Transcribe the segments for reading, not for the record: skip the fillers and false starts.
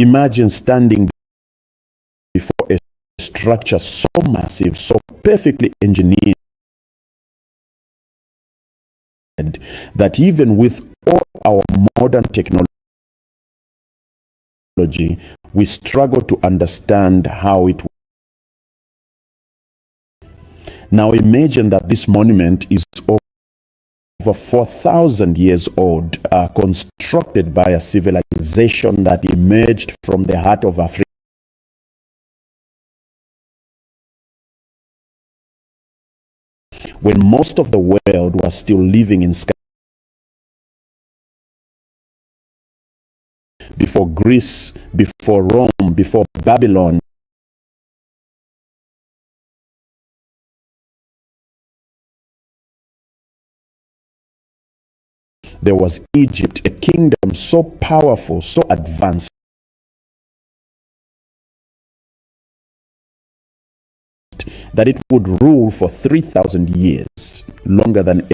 Imagine standing before a structure so massive, so perfectly engineered, that even with all our modern technology, we struggle to understand how it works. Now imagine that this monument is over 4,000 years old, constructed by a civilization that emerged from the heart of Africa, when most of the world was still living in scarcity. Before Greece, before Rome, before Babylon, there was Egypt, a kingdom so powerful, so advanced, that it would rule for 3,000 years, longer than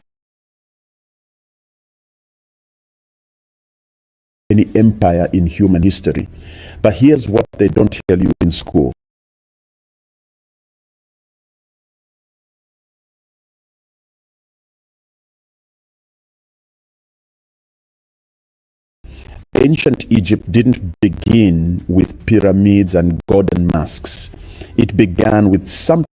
any empire in human history. But here's what they don't tell you in school. Ancient Egypt didn't begin with pyramids and golden masks. It began with something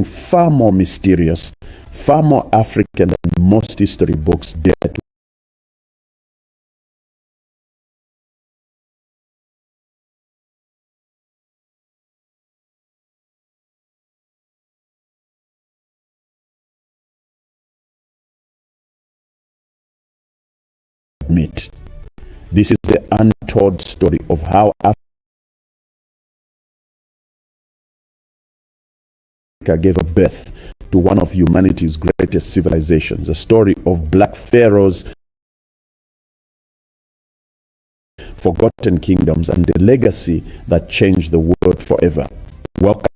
far more mysterious, far more African than most history books dare to. Admit. This is the untold story of how Africa gave birth to one of humanity's greatest civilizations, a story of Black Pharaohs, forgotten kingdoms, and the legacy that changed the world forever. Welcome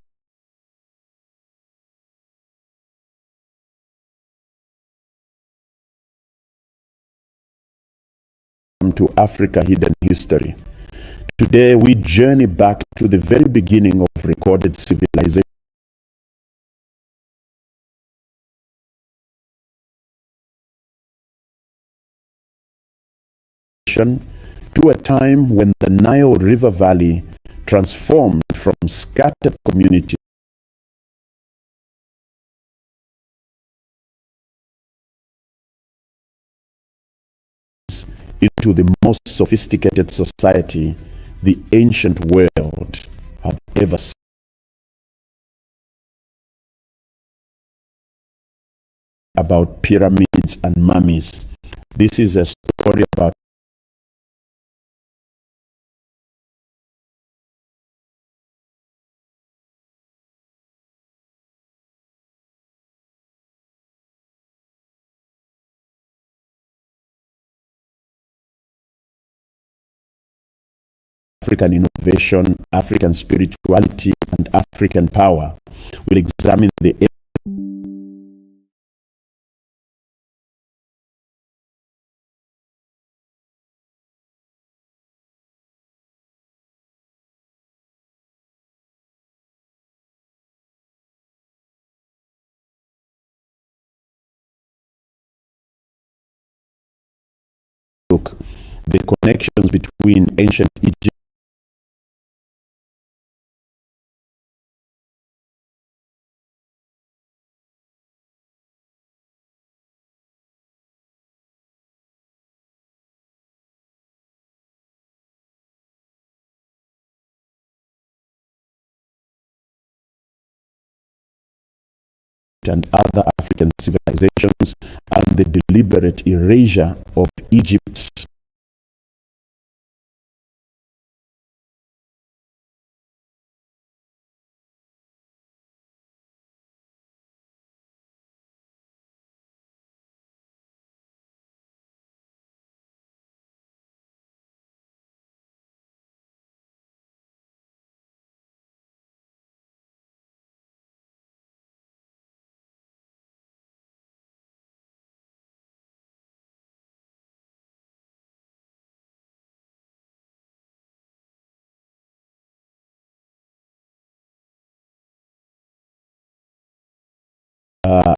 to Africa Hidden History. Today we journey back to the very beginning of recorded civilization, to a time when the Nile River Valley transformed from scattered communities into the most sophisticated society the ancient world had ever seen. About pyramids and mummies. This is a story about African innovation, African spirituality, and African power. We'll examine the the connections between ancient Egypt and other African civilizations, and the deliberate erasure of Egypt's